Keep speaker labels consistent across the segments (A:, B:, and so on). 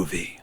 A: Groovy.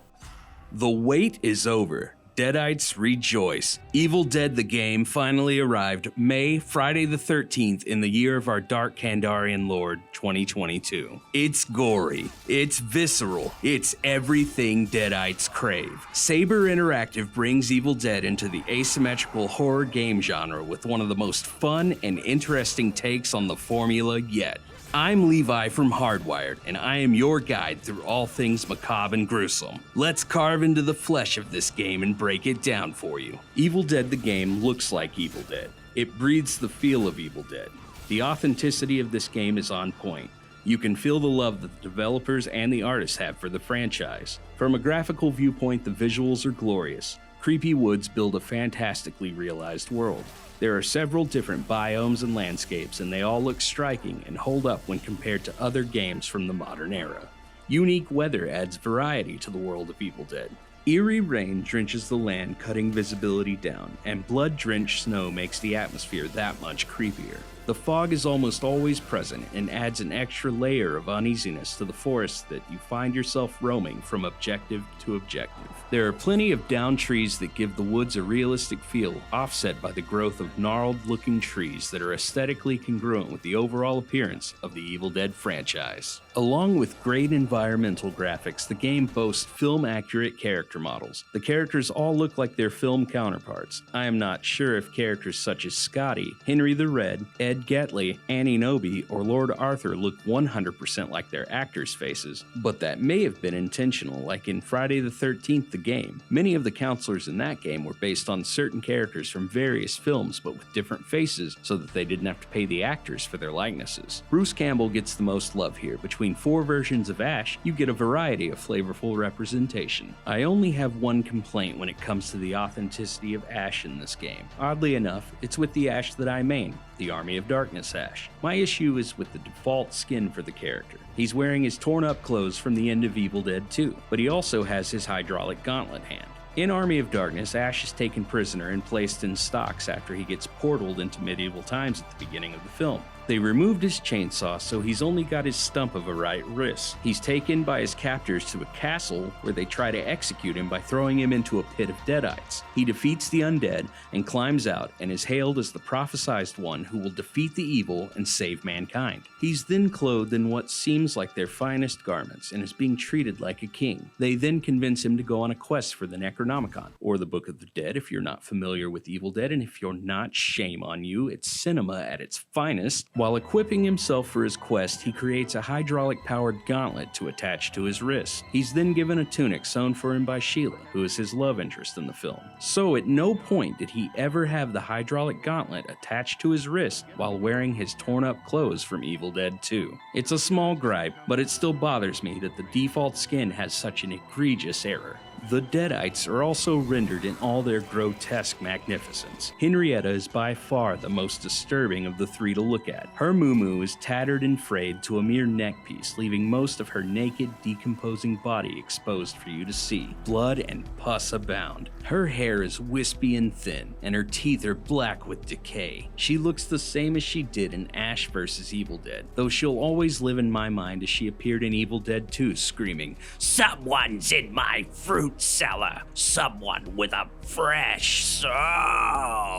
A: The wait is over. Deadites rejoice. Evil Dead the game finally arrived Friday the 13th in the year of our Dark Kandarian Lord 2022. It's gory, it's visceral, it's everything Deadites crave. Saber Interactive brings Evil Dead into the asymmetrical horror game genre with one of the most fun and interesting takes on the formula yet. I'm Levi from Hardwired, and I am your guide through all things macabre and gruesome. Let's carve into the flesh of this game and break it down for you. Evil Dead the game looks like Evil Dead. It breathes the feel of Evil Dead. The authenticity of this game is on point. You can feel the love that the developers and the artists have for the franchise. From a graphical viewpoint, the visuals are glorious. Creepy woods build a fantastically realized world. There are several different biomes and landscapes, and they all look striking and hold up when compared to other games from the modern era. Unique weather adds variety to the world of Evil Dead. Eerie rain drenches the land, cutting visibility down, and blood-drenched snow makes the atmosphere that much creepier. The fog is almost always present and adds an extra layer of uneasiness to the forest that you find yourself roaming from objective to objective. There are plenty of downed trees that give the woods a realistic feel, offset by the growth of gnarled-looking trees that are aesthetically congruent with the overall appearance of the Evil Dead franchise. Along with great environmental graphics, the game boasts film-accurate character models. The characters all look like their film counterparts. I am not sure if characters such as Scotty, Henry the Red, Ed Getley, Annie Noby, or Lord Arthur look 100% like their actors' faces, but that may have been intentional, like in Friday the 13th the game. Many of the counselors in that game were based on certain characters from various films, but with different faces, so that they didn't have to pay the actors for their likenesses. Bruce Campbell gets the most love here. Between 4 versions of Ash, you get a variety of flavorful representation. I only have one complaint when it comes to the authenticity of Ash in this game. Oddly enough, it's with the Ash that I main, the Army of Darkness Ash. My issue is with the default skin for the character. He's wearing his torn up clothes from the end of Evil Dead 2, but he also has his hydraulic gauntlet hand. In Army of Darkness, Ash is taken prisoner and placed in stocks after he gets portaled into medieval times at the beginning of the film. They removed his chainsaw, so he's only got his stump of a right wrist. He's taken by his captors to a castle where they try to execute him by throwing him into a pit of Deadites. He defeats the undead and climbs out and is hailed as the prophesized one who will defeat the evil and save mankind. He's then clothed in what seems like their finest garments and is being treated like a king. They then convince him to go on a quest for the Necronomicon, or the Book of the Dead if you're not familiar with Evil Dead, and if you're not, shame on you, it's cinema at its finest. While equipping himself for his quest, he creates a hydraulic-powered gauntlet to attach to his wrist. He's then given a tunic sewn for him by Sheila, who is his love interest in the film. So at no point did he ever have the hydraulic gauntlet attached to his wrist while wearing his torn-up clothes from Evil Dead 2. It's a small gripe, but it still bothers me that the default skin has such an egregious error. The Deadites are also rendered in all their grotesque magnificence. Henrietta is by far the most disturbing of the 3 to look at. Her muumuu is tattered and frayed to a mere neckpiece, leaving most of her naked, decomposing body exposed for you to see. Blood and pus abound. Her hair is wispy and thin, and her teeth are black with decay. She looks the same as she did in Ash vs. Evil Dead, though she'll always live in my mind as she appeared in Evil Dead 2 screaming, "Someone's in my fruit cellar, someone with a fresh soul."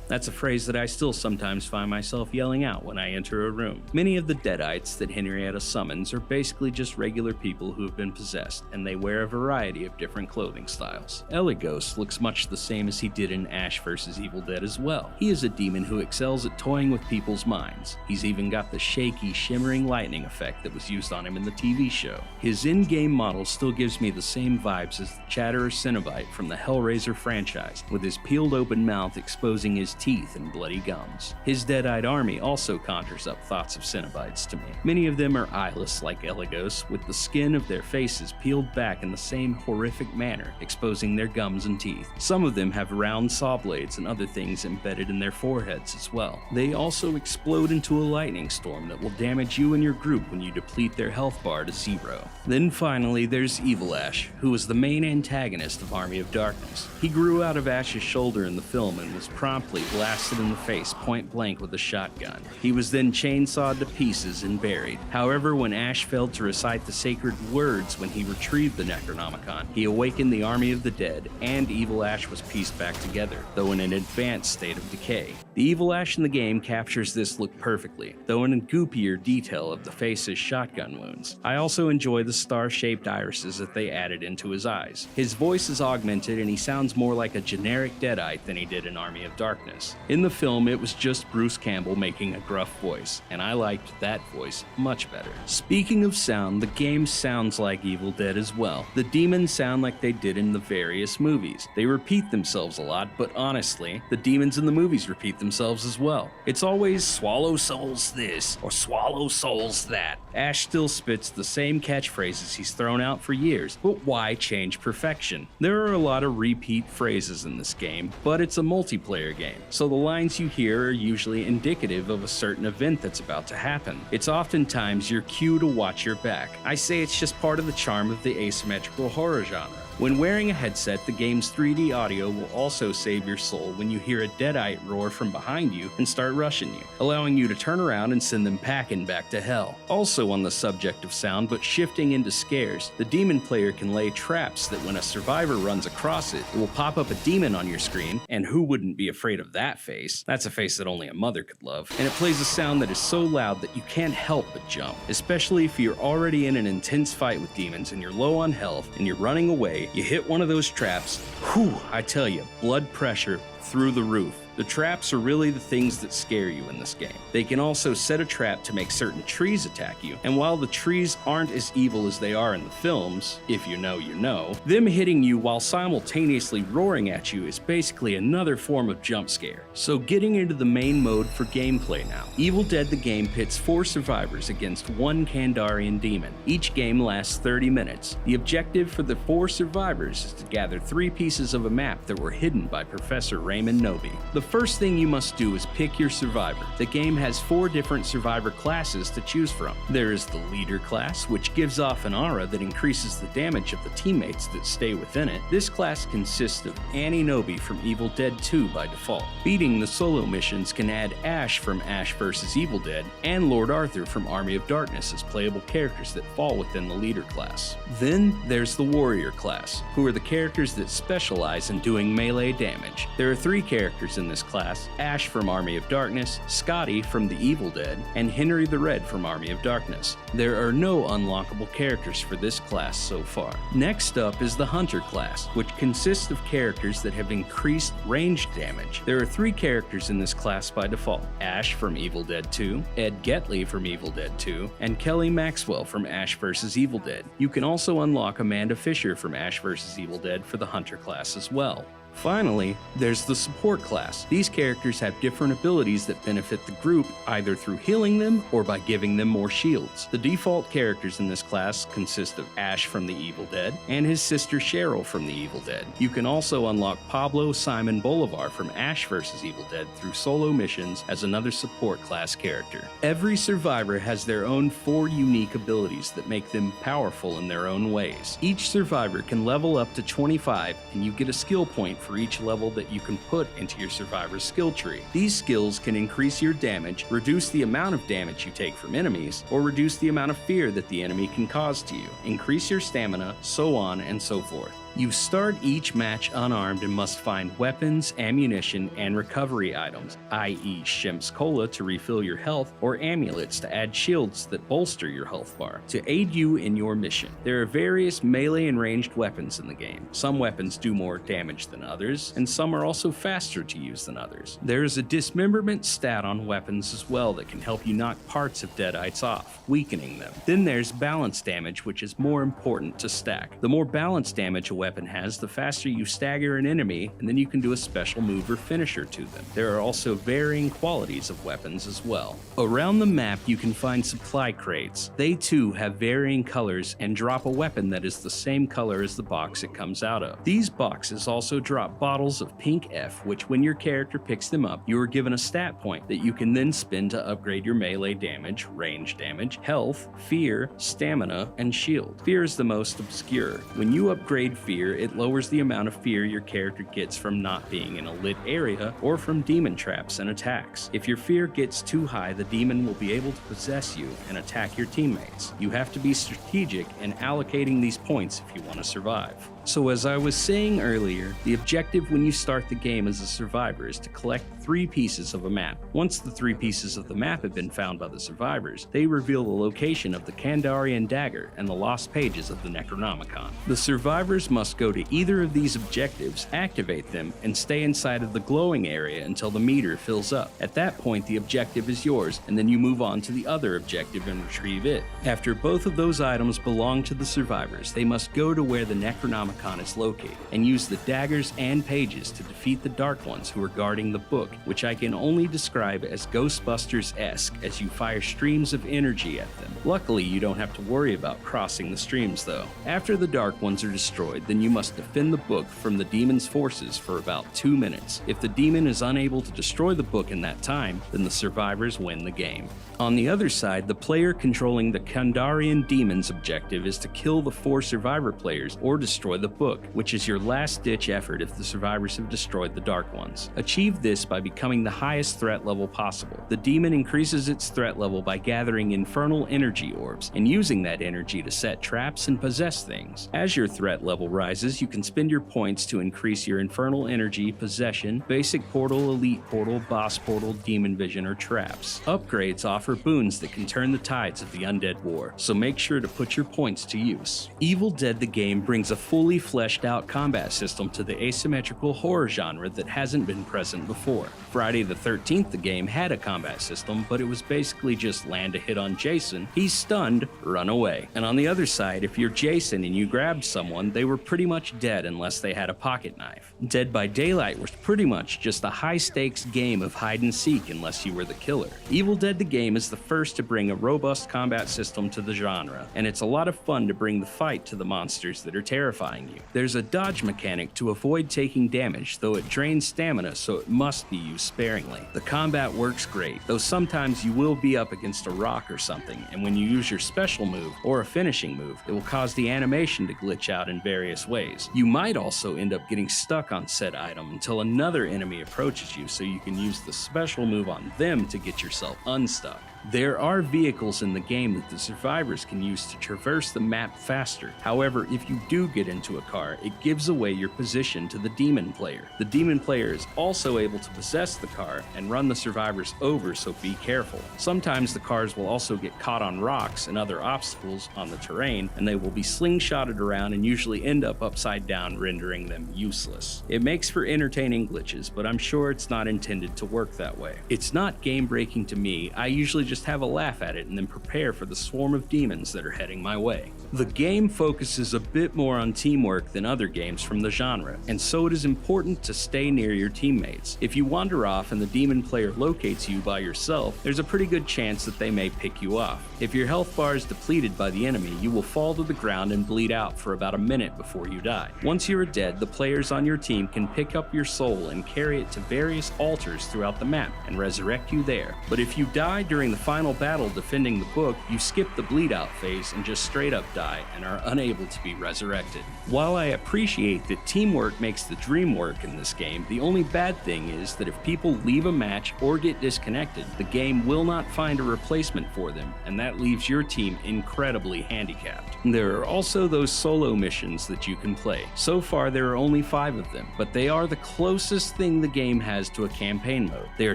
A: That's a phrase that I still sometimes find myself yelling out when I enter a room. Many of the Deadites that Henrietta summons are basically just regular people who have been possessed, and they wear a variety of different clothing styles. Eligos looks much the same as he did in Ash vs. Evil Dead as well. He is a demon who excels at toying with people's minds. He's even got the shaky, shimmering lightning effect that was used on him in the TV show. His in-game model still gives me the same vibes as the Chatterer Cenobite from the Hellraiser franchise, with his peeled open mouth exposing his teeth and bloody gums. His Deadite army also conjures up thoughts of Cenobites to me. Many of them are eyeless like Eligos, with the skin of their faces peeled back in the same horrific manner, exposing their gums and teeth. Some of them have round saw blades and other things embedded in their foreheads as well. They also explode into a lightning storm that will damage you and your group when you deplete their health bar to 0. Then finally there's Evil Ash, who is the main antagonist of Army of Darkness. He grew out of Ash's shoulder in the film and was promptly blasted in the face point blank with a shotgun. He was then chainsawed to pieces and buried. However, when Ash failed to recite the sacred words when he retrieved the Necronomicon, he awakened the army of the dead, and Evil Ash was pieced back together, though in an advanced state of decay. The Evil Ash in the game captures this look perfectly, though in a goopier detail of the face's shotgun wounds. I also enjoy the star-shaped irises that they added into his eyes. His voice is augmented and he sounds more like a generic Deadite than he did in Army of Darkness. In the film, it was just Bruce Campbell making a gruff voice, and I liked that voice much better. Speaking of sound, the game sounds like Evil Dead as well. The demons sound like they did in the various movies. They repeat themselves a lot, but honestly, the demons in the movies repeat themselves as well. It's always swallow souls this or swallow souls that. Ash still spits the same catchphrases he's thrown out for years, but why change perfection? There are a lot of repeat phrases in this game, but it's a multiplayer game, so the lines you hear are usually indicative of a certain event that's about to happen. It's oftentimes your cue to watch your back. I say it's just part of the charm of the asymmetrical horror genre. When wearing a headset, the game's 3D audio will also save your soul when you hear a Deadite roar from behind you and start rushing you, allowing you to turn around and send them packing back to hell. Also on the subject of sound, but shifting into scares, the demon player can lay traps that when a survivor runs across it, it will pop up a demon on your screen, and who wouldn't be afraid of that face? That's a face that only a mother could love. And it plays a sound that is so loud that you can't help but jump, especially if you're already in an intense fight with demons and you're low on health and you're running away. You hit one of those traps, whew, I tell you, blood pressure through the roof. The traps are really the things that scare you in this game. They can also set a trap to make certain trees attack you, and while the trees aren't as evil as they are in the films, if you know you know, them hitting you while simultaneously roaring at you is basically another form of jump scare. So getting into the main mode for gameplay now. Evil Dead the game pits 4 survivors against 1 Kandarian demon. Each game lasts 30 minutes. The objective for the 4 survivors is to gather 3 pieces of a map that were hidden by Professor Raymond Noby. The first thing you must do is pick your survivor. The game has 4 different survivor classes to choose from. There is the leader class, which gives off an aura that increases the damage of the teammates that stay within it. This class consists of Annie Noby from Evil Dead 2 by default. Beating the solo missions can add Ash from Ash vs. Evil Dead and Lord Arthur from Army of Darkness as playable characters that fall within the leader class. Then there's the warrior class, who are the characters that specialize in doing melee damage. There are 3 characters in this class: Ash from Army of Darkness, Scotty from the Evil Dead, and Henry the Red from Army of Darkness. There are no unlockable characters for this class so far. Next up is the Hunter class, which consists of characters that have increased ranged damage. There are 3 characters in this class by default: Ash from Evil Dead 2, Ed Getley from Evil Dead 2, and Kelly Maxwell from Ash vs. Evil Dead. You can also unlock Amanda Fisher from Ash vs. Evil Dead for the Hunter class as well. Finally, there's the support class. These characters have different abilities that benefit the group either through healing them or by giving them more shields. The default characters in this class consist of Ash from the Evil Dead and his sister Cheryl from the Evil Dead. You can also unlock Pablo Simon Bolivar from Ash vs. Evil Dead through solo missions as another support class character. Every survivor has their own 4 unique abilities that make them powerful in their own ways. Each survivor can level up to 25 and you get a skill point for each level that you can put into your survivor's skill tree. These skills can increase your damage, reduce the amount of damage you take from enemies, or reduce the amount of fear that the enemy can cause to you, increase your stamina, so on and so forth. You start each match unarmed and must find weapons, ammunition, and recovery items, i.e. Shemp's Cola to refill your health, or amulets to add shields that bolster your health bar, to aid you in your mission. There are various melee and ranged weapons in the game. Some weapons do more damage than others, and some are also faster to use than others. There is a dismemberment stat on weapons as well that can help you knock parts of Deadites off, weakening them. Then there's balance damage, which is more important to stack. The more balance damage a weapon has, the faster you stagger an enemy, and then you can do a special move or finisher to them. There are also varying qualities of weapons as well. Around the map you can find supply crates. They too have varying colors and drop a weapon that is the same color as the box it comes out of. These boxes also drop bottles of pink F, which when your character picks them up, you are given a stat point that you can then spend to upgrade your melee damage, range damage, health, fear, stamina, and shield. Fear is the most obscure. When you upgrade fear, fear, it lowers the amount of fear your character gets from not being in a lit area or from demon traps and attacks. If your fear gets too high, the demon will be able to possess you and attack your teammates. You have to be strategic in allocating these points if you want to survive. So as I was saying earlier, the objective when you start the game as a survivor is to collect 3 pieces of a map. Once the 3 pieces of the map have been found by the survivors, they reveal the location of the Kandarian dagger and the lost pages of the Necronomicon. The survivors must go to either of these objectives, activate them, and stay inside of the glowing area until the meter fills up. At that point, the objective is yours, and then you move on to the other objective and retrieve it. After both of those items belong to the survivors, they must go to where the Necronomicon is located and use the daggers and pages to defeat the Dark Ones who are guarding the book, which I can only describe as Ghostbusters-esque as you fire streams of energy at them. Luckily, you don't have to worry about crossing the streams though. After the Dark Ones are destroyed, then you must defend the book from the demon's forces for about 2 minutes. If the demon is unable to destroy the book in that time, then the survivors win the game. On the other side, the player controlling the Kandarian demon's objective is to kill the 4 survivor players or destroy the book, which is your last-ditch effort if the survivors have destroyed the Dark Ones. Achieve this by becoming the highest threat level possible. The demon increases its threat level by gathering infernal energy orbs and using that energy to set traps and possess things. As your threat level rises, you can spend your points to increase your infernal energy, possession, basic portal, elite portal, boss portal, demon vision, or traps. Upgrades offer boons that can turn the tides of the undead war, so make sure to put your points to use. Evil Dead the game brings a fully fleshed out combat system to the asymmetrical horror genre that hasn't been present before. Friday the 13th the game had a combat system, but it was basically just land a hit on Jason, he's stunned, run away. And on the other side, if you're Jason and you grabbed someone, they were pretty much dead unless they had a pocket knife. Dead by Daylight was pretty much just a high stakes game of hide and seek unless you were the killer. Evil Dead the game is the first to bring a robust combat system to the genre, and it's a lot of fun to bring the fight to the monsters that are terrifying you. There's a dodge mechanic to avoid taking damage, though it drains stamina, so it must be used sparingly. The combat works great, though sometimes you will be up against a rock or something, and when you use your special move or a finishing move, it will cause the animation to glitch out in various ways. You might also end up getting stuck on said item until another enemy approaches you, so you can use the special move on them to get yourself unstuck. There are vehicles in the game that the survivors can use to traverse the map faster. However, if you do get into a car, it gives away your position to the demon player. The demon player is also able to possess the car and run the survivors over, so be careful. Sometimes the cars will also get caught on rocks and other obstacles on the terrain, and they will be slingshotted around and usually end up upside down, rendering them useless. It makes for entertaining glitches, but I'm sure it's not intended to work that way. It's not game-breaking to me. I usually just have a laugh at it and then prepare for the swarm of demons that are heading my way. The game focuses a bit more on teamwork than other games from the genre, and so it is important to stay near your teammates. If you wander off and the demon player locates you by yourself, there's a pretty good chance that they may pick you off. If your health bar is depleted by the enemy, you will fall to the ground and bleed out for about a minute before you die. Once you are dead, the players on your team can pick up your soul and carry it to various altars throughout the map and resurrect you there. But if you die during the final battle defending the book, you skip the bleed out phase and just straight up die and are unable to be resurrected. While I appreciate that teamwork makes the dream work in this game, the only bad thing is that if people leave a match or get disconnected, the game will not find a replacement for them, and that leaves your team incredibly handicapped. There are also those solo missions that you can play. So far there are only 5 of them, but they are the closest thing the game has to a campaign mode. They are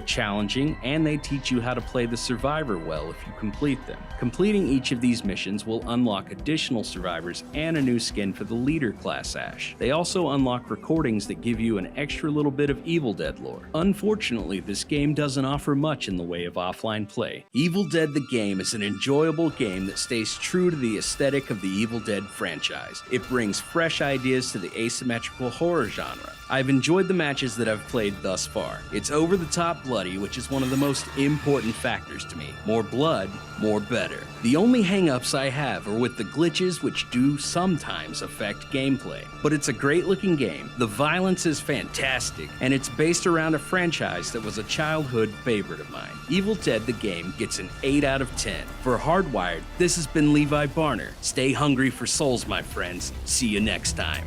A: challenging, and they teach you how to play the survivor well if you complete them. Completing each of these missions will unlock additional survivors and a new skin for the leader class Ash. They also unlock recordings that give you an extra little bit of Evil Dead lore. Unfortunately, this game doesn't offer much in the way of offline play. Evil Dead the game is an enjoyable game that stays true to the aesthetic of the Evil Dead franchise. It brings fresh ideas to the asymmetrical horror genre. I've enjoyed the matches that I've played thus far. It's over-the-top bloody, which is one of the most important factors to me. More blood, more better. The only hang-ups I have are with the glitches, which do sometimes affect gameplay. But it's a great-looking game, the violence is fantastic, and it's based around a franchise that was a childhood favorite of mine. Evil Dead the game gets an 8 out of 10. For Hardwired, this has been Levi Barner. Stay hungry for souls, my friends. See you next time.